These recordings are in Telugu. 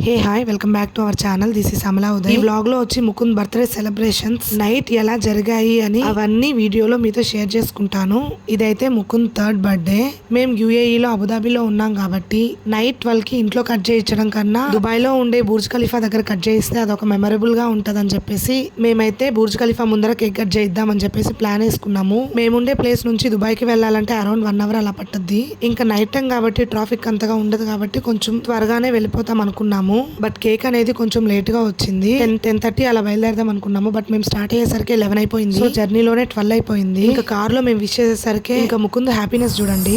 Hey hi welcome back to our channel. This is Amala Uday. ఈ వ్లాగ్ లో వచ్చి ముకుంద్ బర్త్డే సెలబ్రేషన్స్ నైట్ ఎలా జరిగాయి అని అవన్నీ వీడియోలో మీతో షేర్ చేసుకుంటాను. ఇదైతే ముకుంద్ థర్డ్ బర్త్డే. మేము యుఏఈలో అబుదాబిలో ఉన్నాం కాబట్టి నైట్ 12 కి ఇంట్లో కట్ చేయించడం కన్నా దుబాయ్ లో ఉండే బుర్జ్ ఖలీఫా దగ్గర కట్ చేయిస్తే అదొక మెమరబుల్ గా ఉంటదని చెప్పేసి మేమైతే బుర్జ్ ఖలీఫా ముందర కేక్ కట్ చేయిద్దామని చెప్పేసి ప్లాన్ వేసుకున్నాము. మేముండే ప్లేస్ నుంచి దుబాయ్ కి వెళ్ళాలంటే అరౌండ్ 1 అవర్ అలా పట్టద్ది. ఇంకా నైట్ టైం కాబట్టి ట్రాఫిక్ అంతగా ఉండదు కాబట్టి కొంచెం త్వరగానే వెళ్ళిపోతాం అనుకున్నాము. బట్ కేక్ అనేది కొంచెం లేట్ గా వచ్చింది. 10:30 అలా బయలుదేరదాం అనుకున్నాము. బట్ మేము స్టార్ట్ అయ్యేసరికి 11 అయిపోయింది. సో జర్నీలోనే 12 అయిపోయింది. ఇంకా కార్ లో మేము విష్ చేసేసరికి ఇంకా ముకుంద్ హ్యాపీనెస్ చూడండి.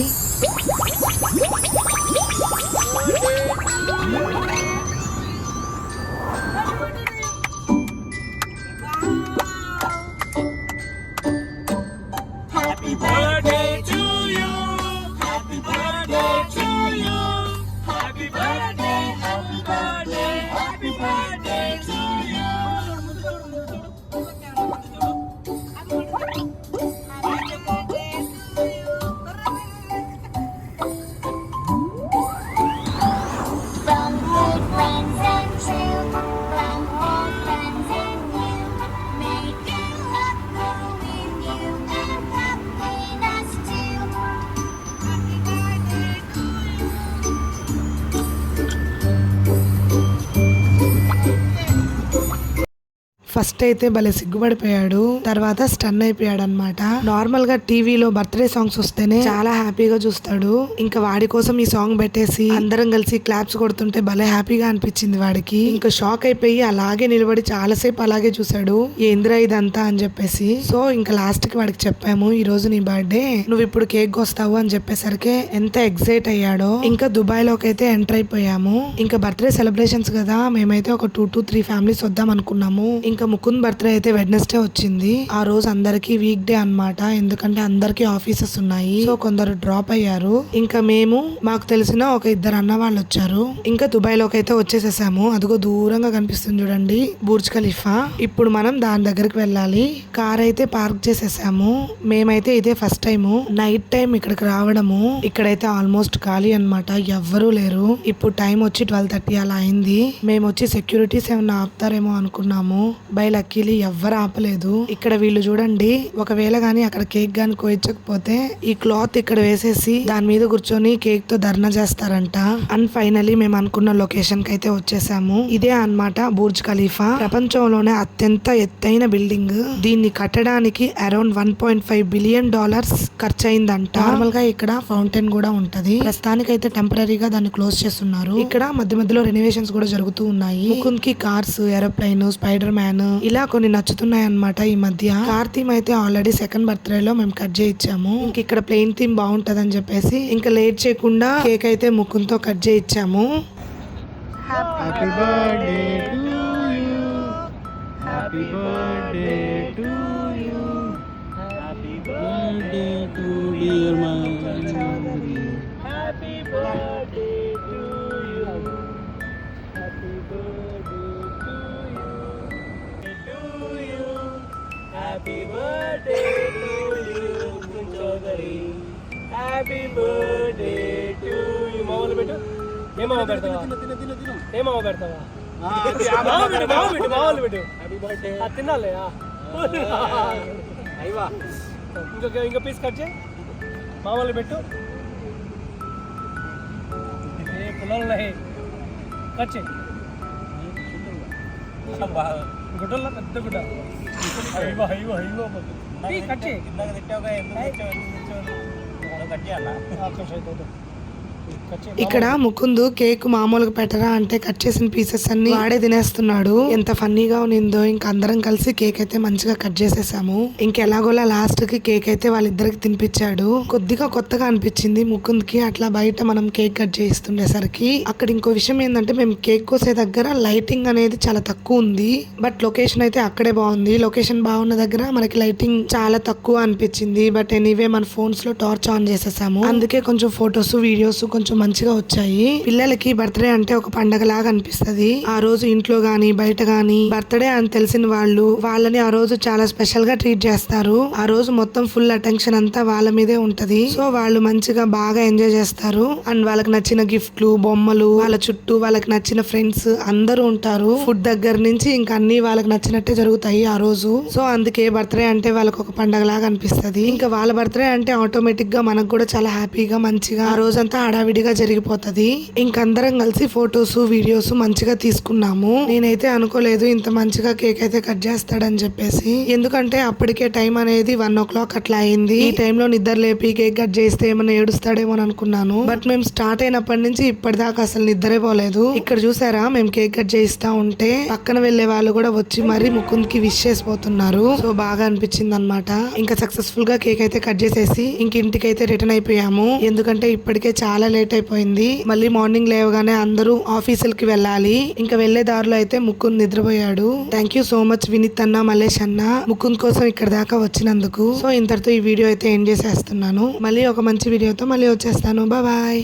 ఫస్ట్ అయితే భలే సిగ్గుపడిపోయాడు. తర్వాత స్టన్ అయిపోయాడు అనమాట. నార్మల్ గా టీవీలో బర్త్డే సాంగ్స్ వస్తేనే చాలా హ్యాపీగా చూస్తాడు. ఇంకా వాడి కోసం ఈ సాంగ్ పెట్టేసి అందరం కలిసి క్లాప్స్ కొడుతుంటే భలే హ్యాపీగా అనిపించింది వాడికి. ఇంకా షాక్ అయిపోయి అలాగే నిలబడి చాలాసేపు అలాగే చూసాడు. ఏంద్రా ఇదంతా అని చెప్పేసి. సో ఇంకా లాస్ట్ కి వాడికి చెప్పాము, ఈ రోజు నీ బర్త్డే, నువ్వు ఇప్పుడు కేక్ వస్తావు అని చెప్పేసరికి ఎంత ఎక్సైట్ అయ్యాడో. ఇంకా దుబాయ్ లోకి అయితే ఎంటర్ అయిపోయాము. ఇంకా బర్త్డే సెలబ్రేషన్స్ కదా, మేమైతే ఒక 2 to 3 ఫ్యామిలీస్ వద్దాం అనుకున్నాము. ఇంకా ముకుంద్ బర్త్డే అయితే వెడ్నెస్డే వచ్చింది. ఆ రోజు అందరికి వీక్ డే అన్నమాట. ఎందుకంటే అందరికి ఆఫీసెస్ ఉన్నాయి. సో కొందరు డ్రాప్ అయ్యారు. ఇంకా మాకు తెలిసిన ఒక 2 అన్న వాళ్ళు వచ్చారు. ఇంకా దుబాయ్ లోకి అయితే వచ్చేసేసాము. అదిగో దూరంగా కనిపిస్తుంది చూడండి బుర్జ్ ఖలీఫా. ఇప్పుడు మనం దాని దగ్గరికి వెళ్ళాలి. కార్ అయితే పార్క్ చేసేసాము. మేమైతే ఇదే ఫస్ట్ టైం నైట్ టైం ఇక్కడికి రావడము. ఇక్కడైతే ఆల్మోస్ట్ ఖాళీ అన్నమాట, ఎవ్వరూ లేరు. ఇప్పుడు టైం వచ్చి 12:30 అలా అయింది. మేము వచ్చి సెక్యూరిటీస్ ఏమన్నా ఆపుతారేమో అనుకున్నాము. బై లక్కీలీ ఎవ్వరు ఆపలేదు. ఇక్కడ వీళ్ళు చూడండి, ఒకవేళ గానీ అక్కడ కేక్ గాని కోయించకపోతే ఈ క్లాత్ ఇక్కడ వేసేసి దాని మీద కూర్చొని కేక్ తో ధర్నా చేస్తారంట. అండ్ ఫైనలీ మేము అనుకున్న లొకేషన్ కి అయితే వచ్చేసాము. ఇదే అన్నమాట బుర్జ్ ఖలీఫా. ప్రపంచంలోనే అత్యంత ఎత్తైన బిల్డింగ్. దీన్ని కట్టడానికి అరౌండ్ $1.5 బిలియన్ ఖర్చు అయిందంట. నార్మల్ గా ఇక్కడ ఫౌంటైన్ కూడా ఉంటది. ప్రస్తుతానికైతే టెంపరీగా దాన్ని క్లోజ్ చేస్తున్నారు. ఇక్కడ మధ్య మధ్యలో రెనోవేషన్స్ కూడా జరుగుతూ ఉన్నాయి. ముకుంద్ కి కార్స్, ఏరోప్లైన్, స్పైడర్ మ్యాన్ ఇలా కొన్ని నచ్చుతున్నాయి అన్నమాట ఈ మధ్య. కార్ థీమ్ అయితే ఆల్రెడీ సెకండ్ బర్త్డే లో మేము కట్ చేయించాము. ఇంక ఇక్కడ ప్లెయిన్ థీమ్ బాగుంటది అని చెప్పేసి ఇంకా లేట్ చేయకుండా కేక్ అయితే ముకుంద్ తో కట్ చేయించాము. Happy birthday to you, happy birthday to you, happy birthday to dear mummy, happy birthday to you, happy birthday happy birthday to you Chowdary, happy birthday to you. మామూలు పెట్టు. ఏ మామ పెడతావా? ఏ మామ పెడతావా? మామూలు పెట్టు. Happy birthday. తినాలి. అయ్యా ఇంకో పీస్ కట్ చేయి. మామూలు పెట్టు. ఏ పిల్లలు కట్ చేయి. గుడ్డల్లో పెద్ద గుడ్డ. అయ్యో అయ్యో అయ్యో కట్ చేయి. ఇక్కడ ముకుంద్ కేక్ మామూలుగా పెట్టరా అంటే కట్ చేసిన పీసెస్ అన్ని వాడే తినేస్తున్నాడు. ఎంత ఫన్నీగా ఉన్నిందో. ఇంకా అందరం కలిసి కేక్ అయితే మంచిగా కట్ చేసేసాము. ఇంకెలాగోలా లాస్ట్ కి కేక్ అయితే వాళ్ళిద్దరికి తినిపించాడు. కొద్దిగా కొత్తగా అనిపించింది ముకుంద్ కి అట్లా బయట మనం కేక్ కట్ చేస్తుండేసరికి. అక్కడ ఇంకో విషయం ఏంటంటే మేము కేక్ కోసే దగ్గర లైటింగ్ అనేది చాలా తక్కువ ఉంది. బట్ లొకేషన్ అయితే అక్కడే బాగుంది. లొకేషన్ బాగున్న దగ్గర మనకి లైటింగ్ చాలా తక్కువ అనిపించింది. బట్ ఎనీవే మన ఫోన్స్ లో టార్చ్ ఆన్ చేసేసాము. అందుకే కొంచెం ఫొటోస్, వీడియోస్ కొంచెం కొంచెం మంచిగా వచ్చాయి. పిల్లలకి బర్త్డే అంటే ఒక పండగ లాగా అనిపిస్తది. ఆ రోజు ఇంట్లో గాని బయట గాని బర్త్డే అని తెలిసిన వాళ్ళని ఆ రోజు చాలా స్పెషల్ గా ట్రీట్ చేస్తారు. ఆ రోజు మొత్తం ఫుల్ అటెన్షన్ అంతా వాళ్ళ మీదే ఉంటది. సో వాళ్ళు మంచిగా బాగా ఎంజాయ్ చేస్తారు. అండ్ వాళ్ళకి నచ్చిన గిఫ్ట్లు, బొమ్మలు, వాళ్ళ చుట్టూ వాళ్ళకి నచ్చిన ఫ్రెండ్స్ అందరూ ఉంటారు. ఫుడ్ దగ్గర నుంచి ఇంకా అన్ని వాళ్ళకి నచ్చినట్టే జరుగుతాయి ఆ రోజు. సో అందుకే బర్త్డే అంటే వాళ్ళకి ఒక పండగ లాగా అనిపిస్తది. ఇంకా వాళ్ళ బర్త్డే అంటే ఆటోమేటిక్ గా మనకు కూడా చాలా హ్యాపీగా మంచిగా ఆ రోజంతా హడావిడిగా జరిగిపోతది. ఇంకందరం కలిసి ఫొటోస్ వీడియోస్ మంచిగా తీసుకున్నాము. నేనైతే అనుకోలేదు ఇంత మంచిగా కేక్ అయితే కట్ చేస్తాడని చెప్పేసి. ఎందుకంటే అప్పటికే టైం అనేది 1 o'clock అట్లా అయింది. ఈ టైంలో నిద్ర లేపి కేక్ కట్ చేస్తే ఏమైనా ఏడుస్తాడేమో అని అనుకున్నాను. బట్ మేము స్టార్ట్ అయినప్పటి నుంచి ఇప్పటిదాకా అసలు నిద్రే పోలేదు. ఇక్కడ చూసారా మేము కేక్ కట్ చేయిస్తా ఉంటే పక్కన వెళ్లే వాళ్ళు కూడా వచ్చి మరి ముకుంద్ కి విష్ చేసిపోతున్నారు. సో బాగా అనిపించింది అనమాట. ఇంకా సక్సెస్ఫుల్ గా కేక్ అయితే కట్ చేసేసి ఇంక ఇంటికి అయితే రిటర్న్ అయిపోయాము. ఎందుకంటే ఇప్పటికే చాలా లేట్ అయిపోయింది. మళ్ళీ మార్నింగ్ లేవగానే అందరూ ఆఫీసులకి వెళ్ళాలి. ఇంకా వెళ్లే దారిలో అయితే ముకుంద్ నిద్రపోయాడు. Thank you so much Vineeth అన్న, మల్లేష్ అన్న ముకుంద్ కోసం ఇక్కడ దాకా వచ్చినందుకు. సో ఇంతటితో ఈ వీడియో అయితే ఎండ్ చేసేస్తున్నాను. మళ్ళీ ఒక మంచి వీడియోతో మళ్ళీ వచ్చేస్తాను. బాయ్.